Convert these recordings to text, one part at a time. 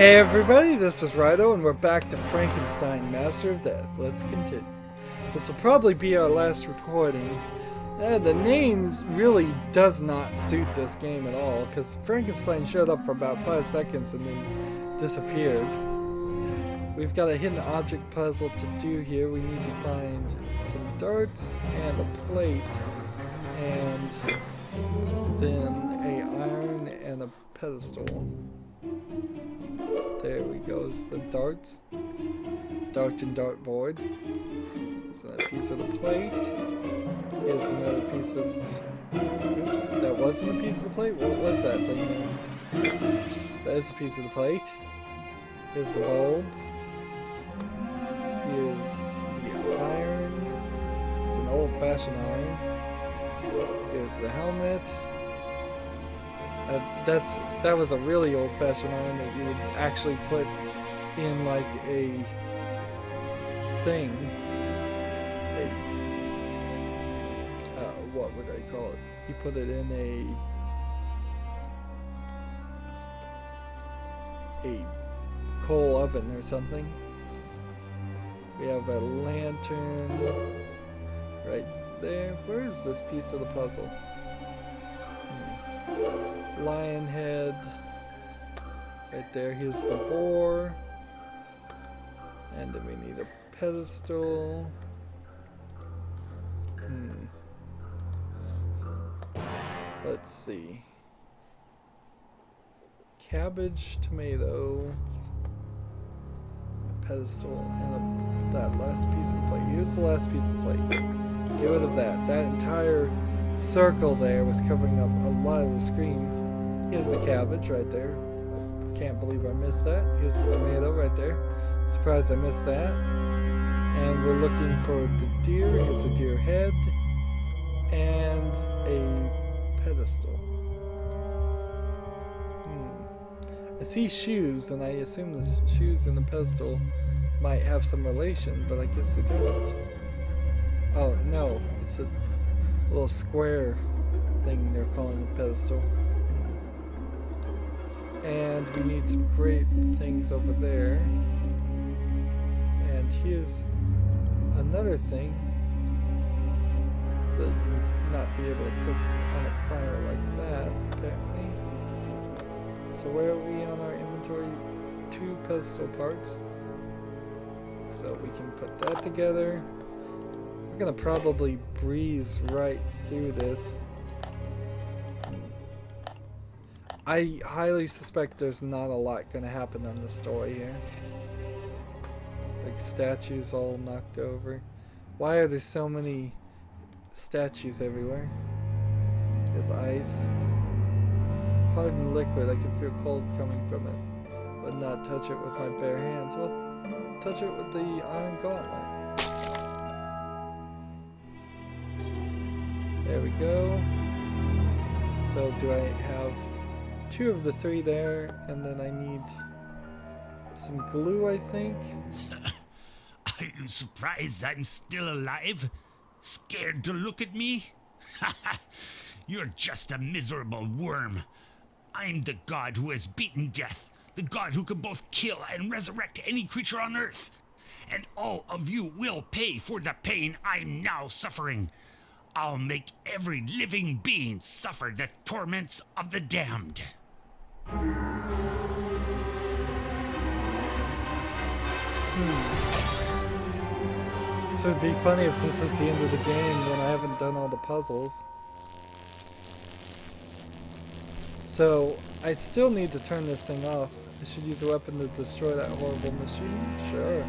Hey everybody, this is Rydo and we're back to Frankenstein, Master of Death. Let's continue. This will probably be our last recording. The names really does not suit this game at all, because Frankenstein showed up for about 5 seconds and then disappeared. We've got a hidden object puzzle to do here. We need to find some darts and a plate, and then an iron and a pedestal. There we go, the darts. Dart and dartboard. There's another piece of the plate. Here's another piece of... Oops, that wasn't a piece of the plate? What was that thing then? There's a piece of the plate. Here's the bulb. Here's the iron. It's an old-fashioned iron. Here's the helmet. That was a really old-fashioned iron that you would actually put in like a thing. What would I call it? You put it in a coal oven or something. We have a lantern right there. Where is this piece of the puzzle? Lion head right there. Here's the boar, and then we need a pedestal. Let's see. Cabbage, tomato, a pedestal, and that last piece of the plate. Here's the last piece of the plate. Get rid of that. That entire circle there was covering up a lot of the screen. Here's the cabbage right there. I can't believe I missed that. Here's the tomato right there. Surprised I missed that. And we're looking for the deer. Here's a deer head. And a pedestal. I see shoes, and I assume the shoes and the pedestal might have some relation, but I guess they don't. Oh, no. It's a little square thing they're calling a pedestal. And we need some great things over there. And here's another thing. So you would not be able to cook on a fire like that, apparently. So where are we on our inventory? 2 pedestal parts. So we can put that together. We're gonna probably breeze right through this. I highly suspect there's not a lot gonna happen on the story here. Like statues all knocked over. Why are there so many statues everywhere? There's ice. Hardened liquid, I can feel cold coming from it. Would not touch it with my bare hands. Well, touch it with the iron gauntlet. There we go. So do I have 2 of the 3 there, and then I need some glue, I think. Are you surprised I'm still alive? Scared to look at me? You're just a miserable worm. I'm the god who has beaten death, the god who can both kill and resurrect any creature on earth. And all of you will pay for the pain I'm now suffering. I'll make every living being suffer the torments of the damned. So it'd be funny if this is the end of the game when I haven't done all the puzzles. So I still need to turn this thing off. I should use a weapon to destroy that horrible machine. Sure,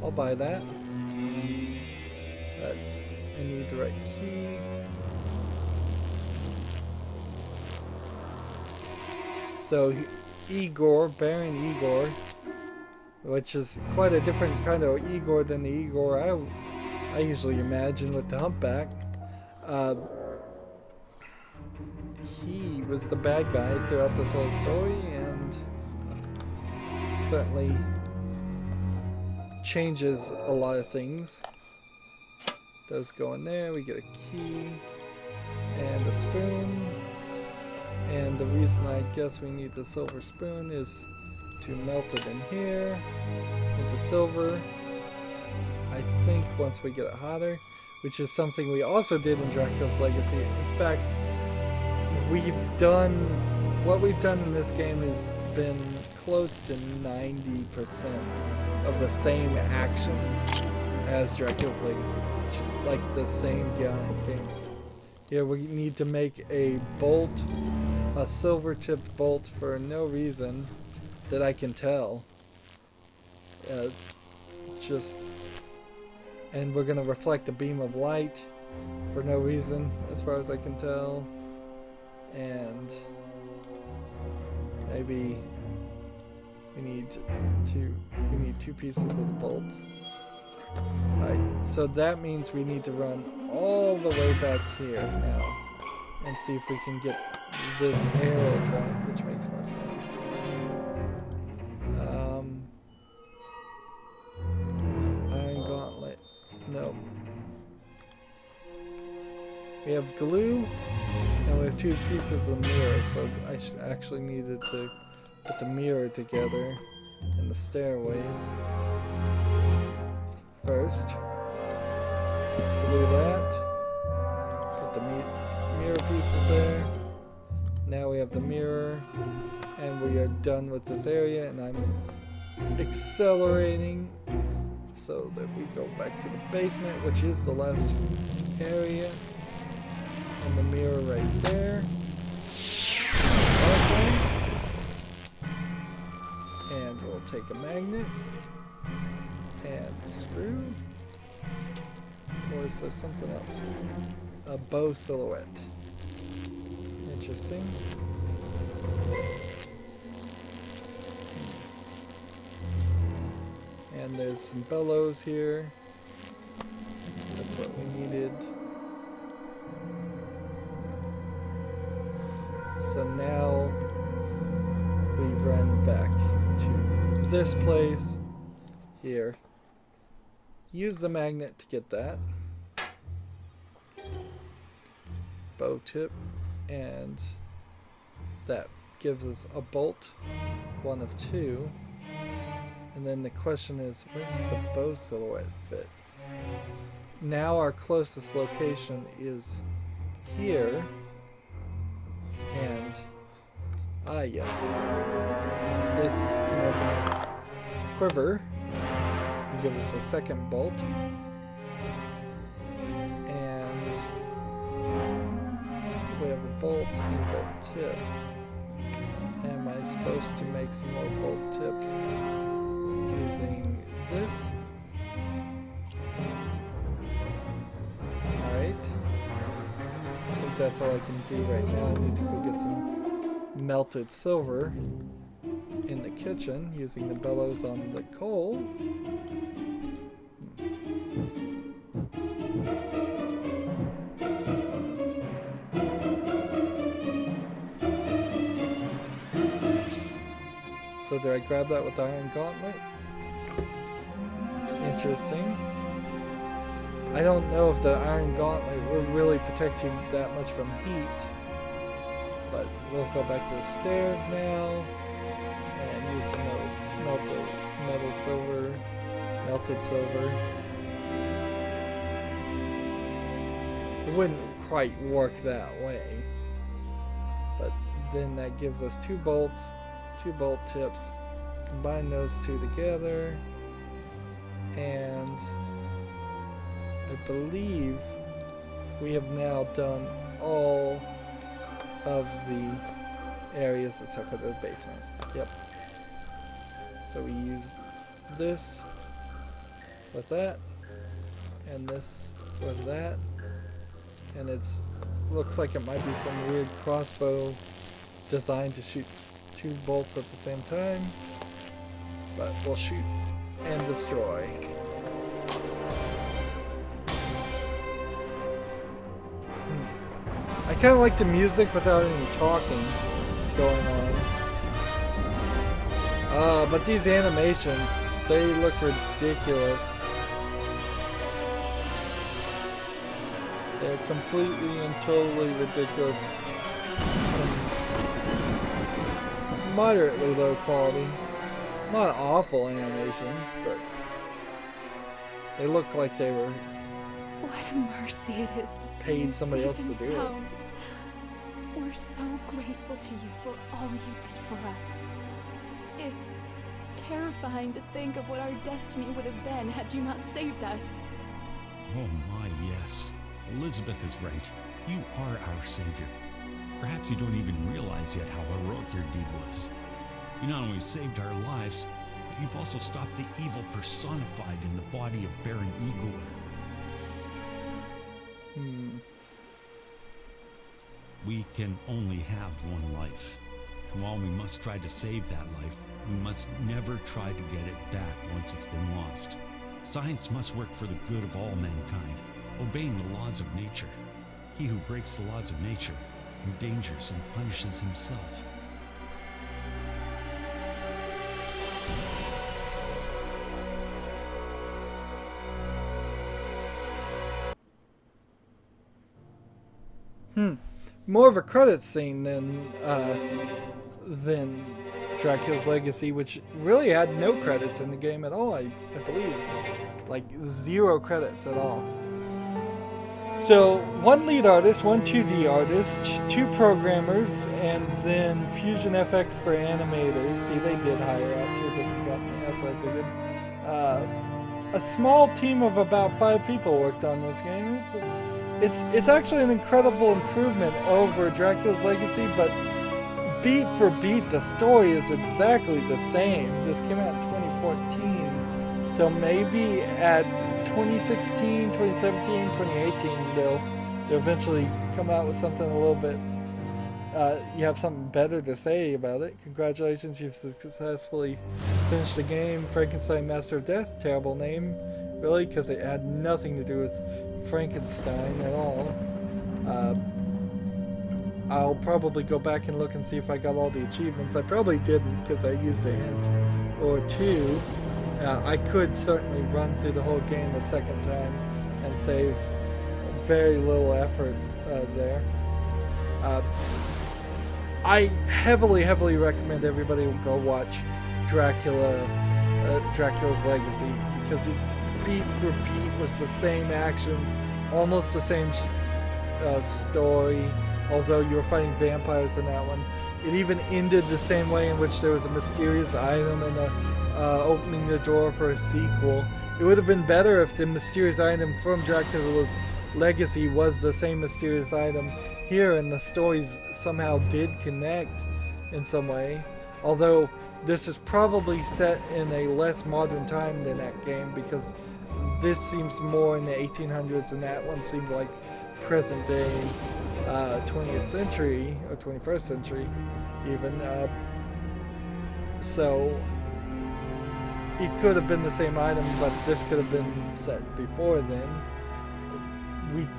I'll buy that. But I need the right key. So Igor, Baron Igor, which is quite a different kind of Igor than the Igor I usually imagine with the humpback. He was the bad guy throughout this whole story, and certainly changes a lot of things. Those go in there. We get a key and a spoon. And the reason I guess we need the silver spoon is to melt it in here into silver. I think once we get it hotter, which is something we also did in Dracula's Legacy. In fact, what we've done in this game has been close to 90% of the same actions as Dracula's Legacy, just like the same game. Here we need to make a bolt, a silver tipped bolt for no reason that I can tell. And we're gonna reflect a beam of light for no reason, as far as I can tell. And maybe we need two pieces of the bolts. Alright, so that means we need to run all the way back here now and see if we can get this arrow point, which makes more sense. Iron gauntlet. No. We have glue and we have two pieces of mirror, so I should actually needed to put the mirror together in the stairways. First, glue that, put the mirror pieces there. Now we have the mirror, and we are done with this area, and I'm accelerating so that we go back to the basement, which is the last area. And the mirror right there. Okay. And we'll take a magnet and screw. Or is there something else? A bow silhouette. Interesting. And there's some bellows here. That's what we needed. So now we run back to this place here. Use the magnet to get that bow tip, and that gives us a bolt, one of two. And then the question is, where does the bow silhouette fit? Now our closest location is here. And, yes. This can open this quiver and give us a second bolt. And we have a bolt and a bolt tip. Am I supposed to make some more bolt tips using this? Alright. I think that's all I can do right now. I need to go get some melted silver in the kitchen using the bellows on the coal. So did I grab that with the iron gauntlet? Interesting. I don't know if the iron gauntlet will really protect you that much from heat, but we'll go back to the stairs now and use the melted silver. It wouldn't quite work that way, but then that gives us two bolts, two bolt tips. Combine those two together, and I believe we have now done all of the areas except for the basement. Yep. So we use this with that, and this with that, and it's looks like it might be some weird crossbow designed to shoot two bolts at the same time, but we'll shoot and destroy. I kind of like the music without any talking going on. But these animations, they look ridiculous. They're completely and totally ridiculous. And moderately low quality. Not awful animations, but they look like they were What a mercy it is to see paid you somebody safe else to and do it. sound. We're so grateful to you for all you did for us. It's terrifying to think of what our destiny would have been had you not saved us. Oh my, yes. Elizabeth is right. You are our savior. Perhaps you don't even realize yet how heroic your deed was. You not only saved our lives, but you've also stopped the evil personified in the body of Baron Igor. We can only have one life. And while we must try to save that life, we must never try to get it back once it's been lost. Science must work for the good of all mankind, obeying the laws of nature. He who breaks the laws of nature endangers and punishes himself. More of a credit scene than Dracula's Legacy, which really had no credits in the game at all, I believe. Like 0 credits at all. So, 1 lead artist, 1 2D artist, 2 programmers, and then Fusion FX for animators. See, they did hire out to a different company, that's what I figured. A small team of about 5 people worked on this game. It's actually an incredible improvement over Dracula's Legacy, but beat for beat, the story is exactly the same. This came out in 2014, so maybe at 2016, 2017, 2018, they'll eventually come out with something a little bit, you have something better to say about it. Congratulations, you've successfully finished the game. Frankenstein Master of Death, terrible name, really, because it had nothing to do with Frankenstein at all. I'll probably go back and look and see if I got all the achievements. I probably didn't because I used a hint or 2. I could certainly run through the whole game a second time and save very little effort there. I heavily recommend everybody go watch Dracula's Legacy, because it's beat for beat was the same actions, almost the same story, although you were fighting vampires in that one. It even ended the same way, in which there was a mysterious item and opening the door for a sequel. It would have been better if the mysterious item from Dracula's Legacy was the same mysterious item here, and the stories somehow did connect in some way. Although this is probably set in a less modern time than that game, because this seems more in the 1800s and that one seemed like present day 20th century or 21st century even. So it could have been the same item, but this could have been set before then.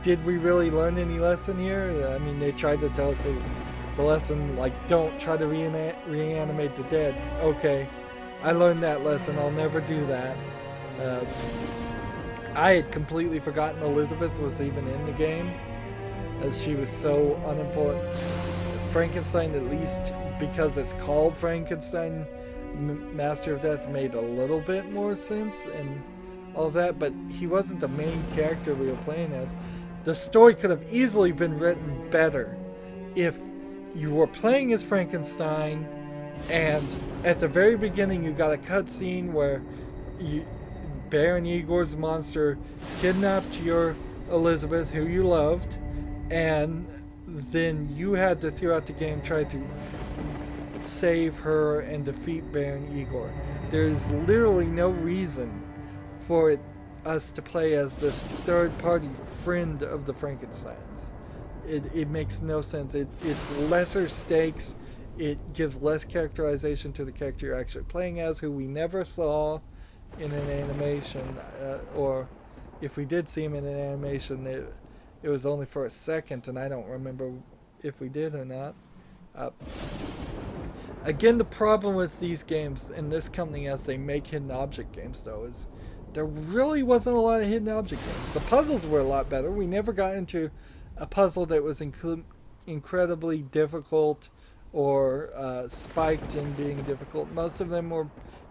Did we really learn any lesson here? I mean, they tried to tell us the lesson, like, don't try to reanimate the dead. Okay, I learned that lesson. I'll never do that. I had completely forgotten Elizabeth was even in the game, as she was so unimportant. Frankenstein, at least because it's called Frankenstein Master of Death, made a little bit more sense and all of that, but he wasn't the main character we were playing as. The story could have easily been written better if you were playing as Frankenstein, and at the very beginning you got a cutscene where Baron Igor's monster kidnapped your Elizabeth, who you loved, and then you had to, throughout the game, try to save her and defeat Baron Igor. There's literally no reason for us to play as this third-party friend of the Frankensteins. It makes no sense. It's lesser stakes. It gives less characterization to the character you're actually playing as, who we never saw in an animation, or if we did see him in an animation, it was only for a second, and I don't remember if we did or not. Again, the problem with these games and this company, as they make hidden object games, though, is there really wasn't a lot of hidden object games. The puzzles were a lot better. We never got into a puzzle that was incredibly difficult or spiked in being difficult. Most of them were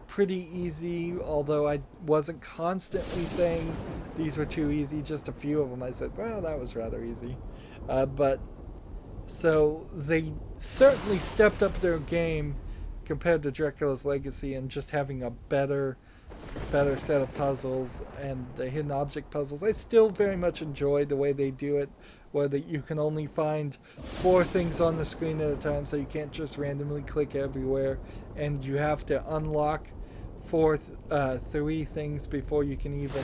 pretty easy, although I wasn't constantly saying these were too easy. Just a few of them I said, well, that was rather easy. But so they certainly stepped up their game compared to Dracula's Legacy, and just having a better set of puzzles and the hidden object puzzles. I still very much enjoy the way they do it, where that you can only find 4 things on the screen at a time, so you can't just randomly click everywhere, and you have to unlock 3 things before you can even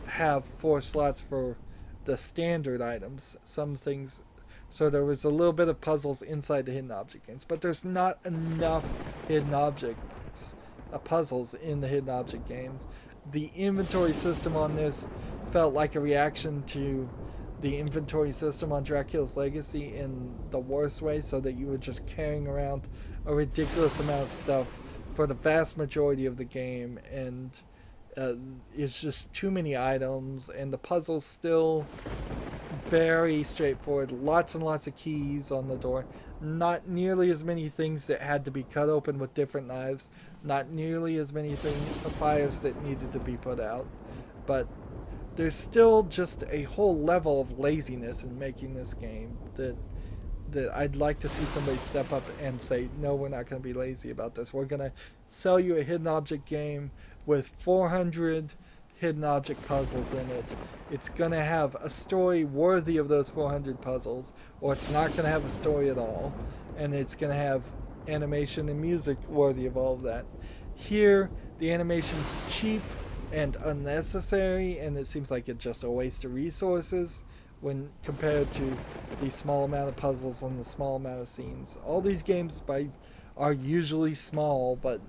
have 4 slots for the standard items. Some things, so there was a little bit of puzzles inside the hidden object games, but there's not enough hidden objects puzzles in the hidden object games. The inventory system on this felt like a reaction to the inventory system on Dracula's Legacy in the worst way, so that you were just carrying around a ridiculous amount of stuff for the vast majority of the game, and it's just too many items, and the puzzles still very straightforward. Lots and lots of keys on the door. Not nearly as many things that had to be cut open with different knives. Not nearly as many fires that needed to be put out. But there's still just a whole level of laziness in making this game that I'd like to see somebody step up and say, no, we're not going to be lazy about this. We're going to sell you a hidden object game with 400 hidden object puzzles in it. It's going to have a story worthy of those 400 puzzles, or it's not going to have a story at all, and it's going to have animation and music worthy of all of that. Here, the animation's cheap and unnecessary, and it seems like it's just a waste of resources when compared to the small amount of puzzles and the small amount of scenes. All these games are usually small, but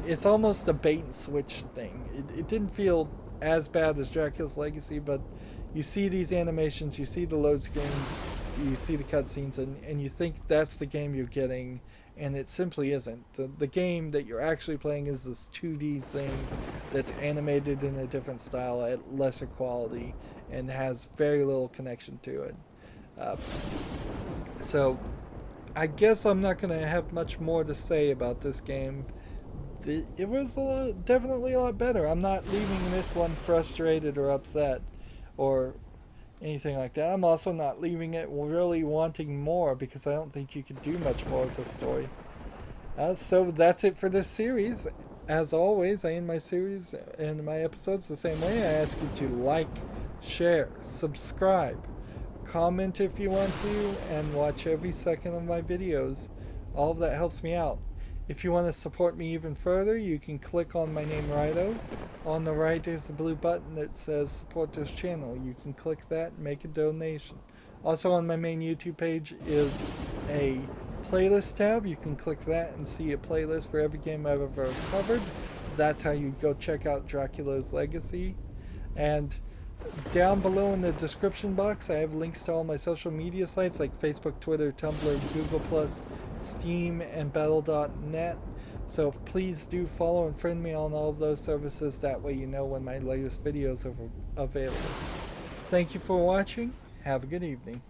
it's almost a bait and switch thing. It didn't feel as bad as Dracula's Legacy, but you see these animations, you see the load screens, you see the cutscenes, and you think that's the game you're getting, and it simply isn't. The game that you're actually playing is this 2D thing that's animated in a different style at lesser quality and has very little connection to it. So I guess I'm not going to have much more to say about this game. It was definitely a lot better. I'm not leaving this one frustrated or upset or anything like that. I'm also not leaving it really wanting more, because I don't think you could do much more with this story. So that's it for this series. As always, I end my series and my episodes the same way. I ask you to like, share, subscribe, comment if you want to, and watch every second of my videos. All of that helps me out. If you want to support me even further, you can click on my name, Rydo. On the right is a blue button that says support this channel. You can click that and make a donation. Also on my main YouTube page is a playlist tab. You can click that and see a playlist for every game I've ever covered. That's how you go check out Dracula's Legacy. And down below in the description box, I have links to all my social media sites like Facebook, Twitter, Tumblr, Google+, Steam, and Battle.net. So please do follow and friend me on all of those services. That way you know when my latest videos are available. Thank you for watching. Have a good evening.